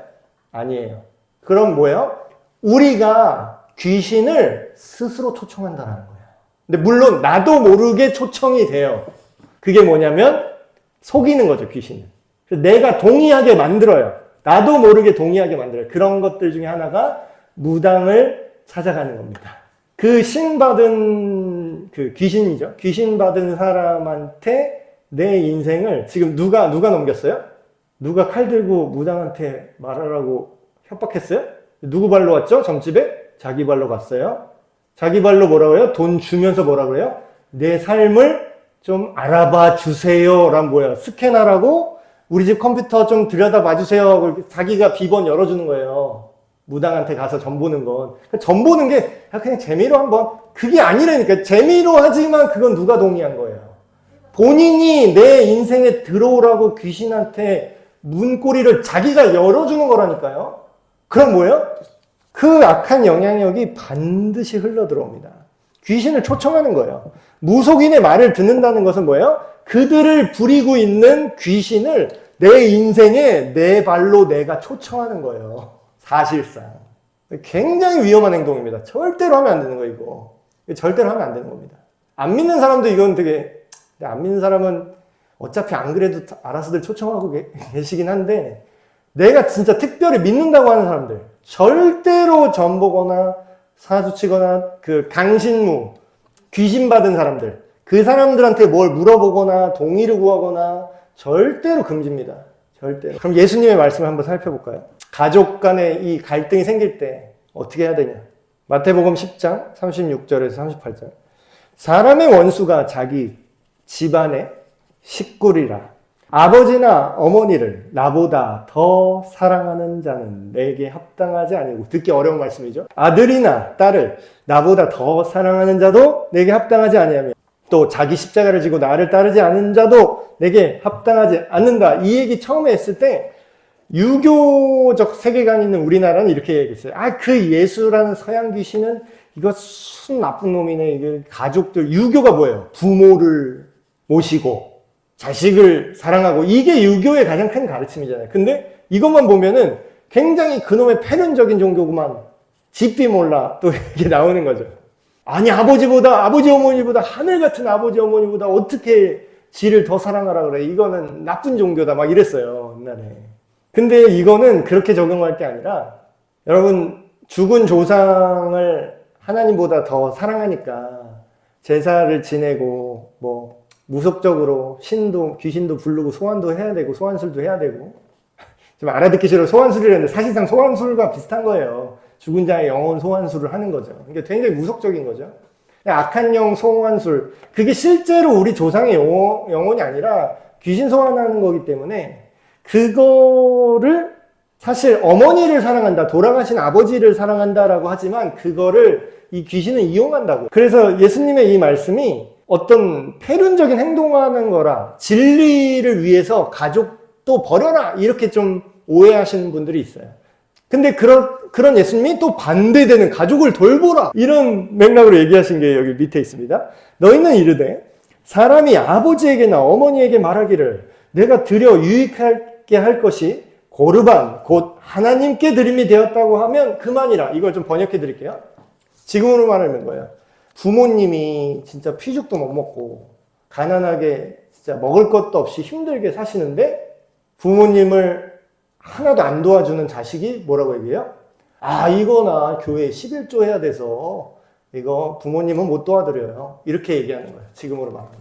아니에요. 그럼 뭐예요? 우리가 귀신을 스스로 초청한다는 거예요. 근데 물론 나도 모르게 초청이 돼요. 그게 뭐냐면 속이는 거죠, 귀신은. 내가 동의하게 만들어요. 나도 모르게 동의하게 만들어요. 그런 것들 중에 하나가 무당을 찾아가는 겁니다. 그 신받은 그 귀신이죠. 귀신 받은 사람한테 내 인생을 지금 누가 넘겼어요? 누가 칼 들고 무당한테 말하라고 협박했어요? 누구 발로 왔죠? 점집에? 자기 발로 갔어요. 자기 발로 뭐라고 해요? 돈 주면서 뭐라고 해요? 내 삶을 좀 알아봐 주세요. 란 뭐야? 스캔하라고 우리 집 컴퓨터 좀 들여다봐 주세요. 자기가 비번 열어주는 거예요. 무당한테 가서 점 보는 건. 점 보는 게 그냥 재미로 한번. 그게 아니라니까. 재미로 하지만 그건 누가 동의한 거예요. 본인이 내 인생에 들어오라고 귀신한테 문고리를 자기가 열어주는 거라니까요. 그럼 뭐예요? 그 악한 영향력이 반드시 흘러 들어옵니다. 귀신을 초청하는 거예요. 무속인의 말을 듣는다는 것은 뭐예요? 그들을 부리고 있는 귀신을 내 인생에 내 발로 내가 초청하는 거예요. 사실상. 굉장히 위험한 행동입니다. 절대로 하면 안 되는 거예요, 이거. 절대로 하면 안 되는 겁니다. 안 믿는 사람도 이건 되게, 안 믿는 사람은 어차피 안 그래도 알아서들 초청하고 계시긴 한데, 내가 진짜 특별히 믿는다고 하는 사람들, 절대로 점 보거나 사주치거나 그 강신무, 귀신 받은 사람들, 그 사람들한테 뭘 물어보거나 동의를 구하거나 절대로 금지입니다. 절대로. 그럼 예수님의 말씀을 한번 살펴볼까요? 가족 간에 이 갈등이 생길 때 어떻게 해야 되냐? 마태복음 10장 36절에서 38절. 사람의 원수가 자기 집안의 식구리라. 아버지나 어머니를 나보다 더 사랑하는 자는 내게 합당하지 아니고. 듣기 어려운 말씀이죠. 아들이나 딸을 나보다 더 사랑하는 자도 내게 합당하지 아니하며 또 자기 십자가를 지고 나를 따르지 않은 자도 내게 합당하지 않는다. 이 얘기 처음에 했을 때 유교적 세계관이 있는 우리나라는 이렇게 얘기했어요. 그 예수라는 서양 귀신은 이거 순 나쁜 놈이네. 이게 가족들, 유교가 뭐예요? 부모를 모시고 자식을 사랑하고, 이게 유교의 가장 큰 가르침이잖아요. 근데 이것만 보면은 굉장히 그놈의 패륜적인 종교구만. 집비 몰라. 또 이렇게 나오는 거죠. 아니, 아버지 어머니보다, 하늘 같은 아버지 어머니보다 어떻게 지를 더 사랑하라 그래. 이거는 나쁜 종교다. 막 이랬어요, 옛날에. 근데 이거는 그렇게 적용할 게 아니라, 여러분, 죽은 조상을 하나님보다 더 사랑하니까 제사를 지내고, 무속적으로 귀신도 부르고 소환도 해야 되고, 소환술도 해야 되고. 좀 알아듣기 싫어. 소환술이라는데 사실상 소환술과 비슷한 거예요. 죽은 자의 영혼 소환술을 하는 거죠. 그러니까 굉장히 무속적인 거죠. 악한 영 소환술. 그게 실제로 우리 조상의 영혼이 아니라 귀신 소환하는 거기 때문에 그거를 사실 어머니를 사랑한다, 돌아가신 아버지를 사랑한다라고 하지만 그거를 이 귀신은 이용한다고. 그래서 예수님의 이 말씀이 어떤 패륜적인 행동하는 거라, 진리를 위해서 가족도 버려라, 이렇게 좀 오해하시는 분들이 있어요. 근데 그런 예수님이 또 반대되는, 가족을 돌보라, 이런 맥락으로 얘기하신 게 여기 밑에 있습니다. 너희는 이르되 사람이 아버지에게나 어머니에게 말하기를 내가 드려 유익하게 할 것이 고르반 곧 하나님께 드림이 되었다고 하면 그만이라. 이걸 좀 번역해 드릴게요. 지금으로 말하면 뭐예요? 부모님이 진짜 피죽도 못 먹고 가난하게 진짜 먹을 것도 없이 힘들게 사시는데 부모님을 하나도 안 도와주는 자식이 뭐라고 얘기해요? 아, 이거 나 교회에 11조 해야 돼서 이거 부모님은 못 도와드려요. 이렇게 얘기하는 거예요. 지금으로 말하면.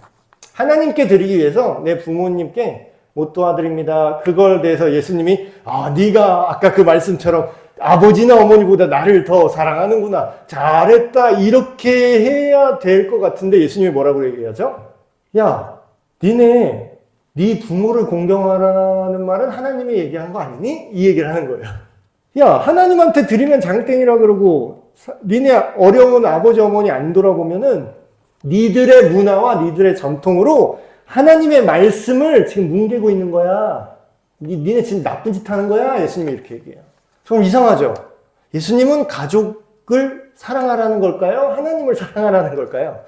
하나님께 드리기 위해서 내 부모님께 못 도와드립니다. 그걸 대해서 예수님이 네가 아까 그 말씀처럼 아버지나 어머니보다 나를 더 사랑하는구나. 잘했다. 이렇게 해야 될 것 같은데 예수님이 뭐라고 얘기하죠? 야, 네 부모를 공경하라는 말은 하나님이 얘기한 거 아니니? 이 얘기를 하는 거예요. 야, 하나님한테 드리면 장땡이라 그러고 니네 어려운 아버지 어머니 안 돌아보면은 니들의 문화와 니들의 전통으로 하나님의 말씀을 지금 뭉개고 있는 거야. 니네 지금 나쁜 짓 하는 거야. 예수님이 이렇게 얘기해요. 좀 이상하죠? 예수님은 가족을 사랑하라는 걸까요? 하나님을 사랑하라는 걸까요?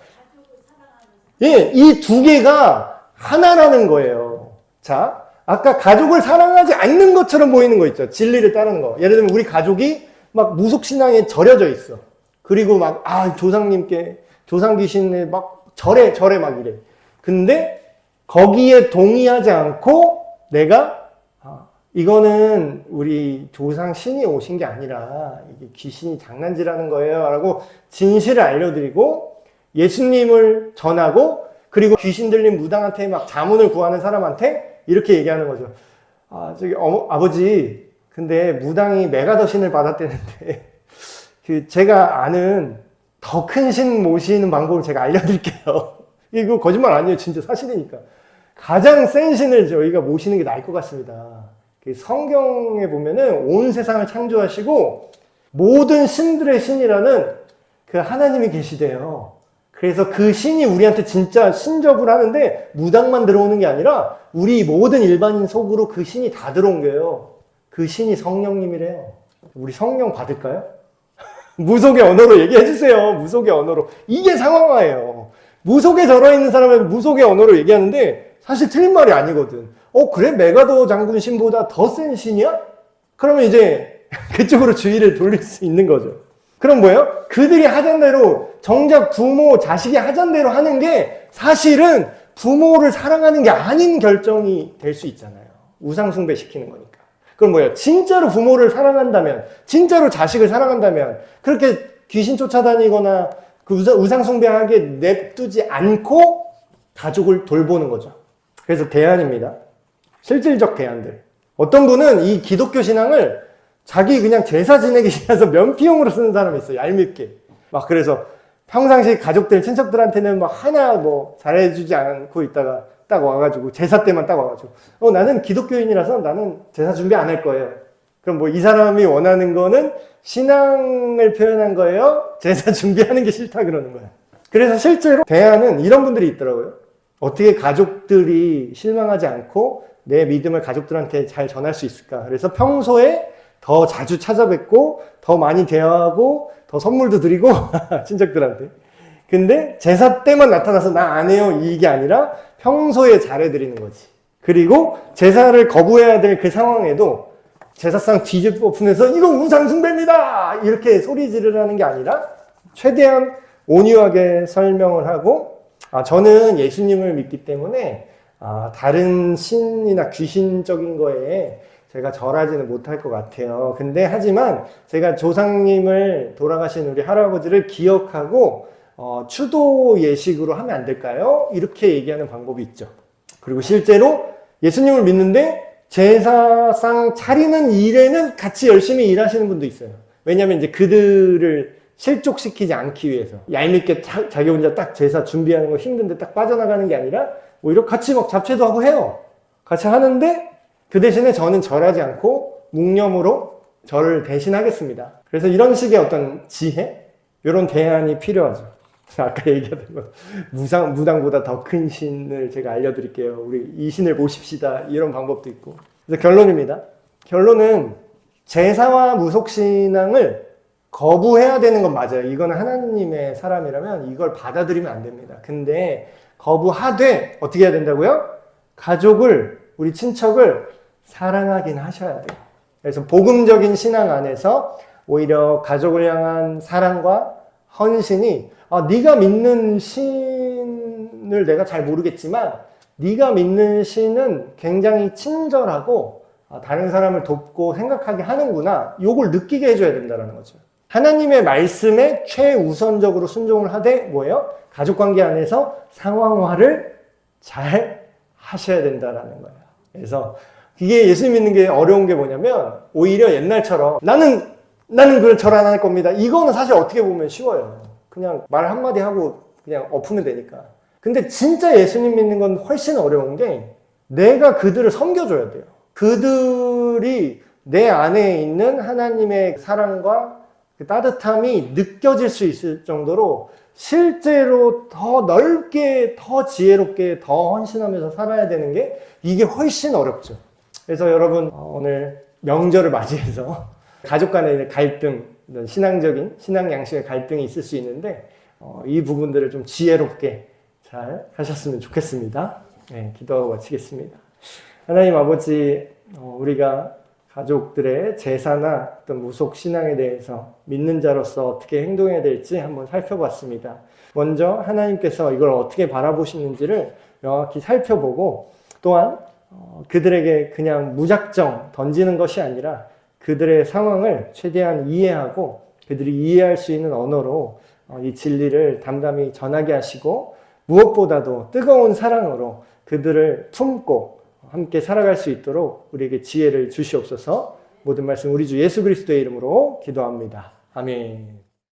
예, 이 두 개가 하나라는 거예요. 자, 아까 가족을 사랑하지 않는 것처럼 보이는 거 있죠. 진리를 따르는 거. 예를 들면 우리 가족이 막 무속신앙에 절여져 있어. 그리고 막 조상님께 조상 귀신에 막 절에 막 이래. 근데 거기에 동의하지 않고 내가 이거는 우리 조상 신이 오신 게 아니라 이게 귀신이 장난질하는 거예요 라고 진실을 알려드리고 예수님을 전하고 그리고 귀신 들린 무당한테 막 자문을 구하는 사람한테 이렇게 얘기하는 거죠. 아버지, 근데 무당이 메가더 신을 받았대는데 제가 아는 더 큰 신 모시는 방법을 제가 알려드릴게요. 이거 거짓말 아니에요. 진짜 사실이니까. 가장 센 신을 저희가 모시는 게 나을 것 같습니다. 성경에 보면은 온 세상을 창조하시고 모든 신들의 신이라는 그 하나님이 계시대요. 그래서 그 신이 우리한테 진짜 신접을 하는데 무당만 들어오는 게 아니라 우리 모든 일반인 속으로 그 신이 다 들어온 거예요. 그 신이 성령님이래요. 우리 성령 받을까요? 무속의 언어로 얘기해 주세요. 무속의 언어로. 이게 상황화예요. 무속에 절어있는 사람은 무속의 언어로 얘기하는데 사실 틀린 말이 아니거든. 그래? 메가더 장군 신보다 더 센 신이야? 그러면 이제 그쪽으로 주의를 돌릴 수 있는 거죠. 그럼 뭐예요? 그들이 하던 대로 정작 부모, 자식이 하던 대로 하는 게 사실은 부모를 사랑하는 게 아닌 결정이 될 수 있잖아요. 우상숭배 시키는 거니까. 그럼 뭐예요? 진짜로 부모를 사랑한다면, 진짜로 자식을 사랑한다면 그렇게 귀신 쫓아다니거나 그 우상숭배하게 냅두지 않고 가족을 돌보는 거죠. 그래서 대안입니다. 실질적 대안들. 어떤 분은 이 기독교 신앙을 자기 그냥 제사 지내기 싫어서 면피용으로 쓰는 사람이 있어요. 얄밉게. 막 그래서 평상시 가족들, 친척들한테는 막 하나 잘해주지 않고 있다가 딱 와가지고 제사 때만 딱 와가지고 나는 기독교인이라서 나는 제사 준비 안 할 거예요. 그럼 이 사람이 원하는 거는 신앙을 표현한 거예요? 제사 준비하는 게 싫다 그러는 거예요. 그래서 실제로 대안은 이런 분들이 있더라고요. 어떻게 가족들이 실망하지 않고 내 믿음을 가족들한테 잘 전할 수 있을까? 그래서 평소에 더 자주 찾아뵙고 더 많이 대화하고 더 선물도 드리고 친척들한테. 근데 제사 때만 나타나서 나 안 해요 이게 아니라 평소에 잘해드리는 거지. 그리고 제사를 거부해야 될 그 상황에도 제사상 뒤집어쓰면서 이거 우상숭배입니다 이렇게 소리 지르라는 게 아니라 최대한 온유하게 설명을 하고 저는 예수님을 믿기 때문에 다른 신이나 귀신적인 거에 제가 절하지는 못할 것 같아요. 근데 하지만 제가 조상님을 돌아가신 우리 할아버지를 기억하고 추도 예식으로 하면 안 될까요? 이렇게 얘기하는 방법이 있죠. 그리고 실제로 예수님을 믿는데 제사상 차리는 일에는 같이 열심히 일하시는 분도 있어요. 왜냐하면 이제 그들을 실족시키지 않기 위해서 얄밉게 자기 혼자 딱 제사 준비하는 거 힘든데 딱 빠져나가는 게 아니라 오히려 같이 막 잡채도 하고 해요. 같이 하는데 그 대신에 저는 절하지 않고 묵념으로 절을 대신하겠습니다. 그래서 이런 식의 어떤 지혜? 이런 대안이 필요하죠. 아까 얘기했던 거 무당보다 더 큰 신을 제가 알려드릴게요. 우리 이 신을 모십시다. 이런 방법도 있고. 그래서 결론입니다. 결론은 제사와 무속신앙을 거부해야 되는 건 맞아요. 이건 하나님의 사람이라면 이걸 받아들이면 안 됩니다. 근데 거부하되 어떻게 해야 된다고요? 가족을 우리 친척을 사랑하긴 하셔야 돼요. 그래서 복음적인 신앙 안에서 오히려 가족을 향한 사랑과 헌신이 네가 믿는 신을 내가 잘 모르겠지만 네가 믿는 신은 굉장히 친절하고 다른 사람을 돕고 생각하게 하는구나. 요걸 느끼게 해줘야 된다는 거죠. 하나님의 말씀에 최우선적으로 순종을 하되 뭐예요? 가족관계 안에서 상황화를 잘 하셔야 된다는 거예요. 그래서 이게 예수 믿는 게 어려운 게 뭐냐면 오히려 옛날처럼 나는 그걸 절 안 할 겁니다. 이거는 사실 어떻게 보면 쉬워요. 그냥 말 한마디 하고 그냥 엎으면 되니까. 근데 진짜 예수님 믿는 건 훨씬 어려운 게 내가 그들을 섬겨줘야 돼요. 그들이 내 안에 있는 하나님의 사랑과 그 따뜻함이 느껴질 수 있을 정도로 실제로 더 넓게, 더 지혜롭게, 더 헌신하면서 살아야 되는 게 이게 훨씬 어렵죠. 그래서 여러분 오늘 명절을 맞이해서 가족 간의 갈등, 신앙적인, 신앙 양식의 갈등이 있을 수 있는데 이 부분들을 좀 지혜롭게 잘 하셨으면 좋겠습니다. 네, 기도하고 마치겠습니다. 하나님 아버지, 우리가 가족들의 제사나 어떤 무속 신앙에 대해서 믿는 자로서 어떻게 행동해야 될지 한번 살펴봤습니다. 먼저 하나님께서 이걸 어떻게 바라보시는지를 명확히 살펴보고 또한 그들에게 그냥 무작정 던지는 것이 아니라 그들의 상황을 최대한 이해하고 그들이 이해할 수 있는 언어로 이 진리를 담담히 전하게 하시고 무엇보다도 뜨거운 사랑으로 그들을 품고 함께 살아갈 수 있도록 우리에게 지혜를 주시옵소서. 모든 말씀 우리 주 예수 그리스도의 이름으로 기도합니다. 아멘.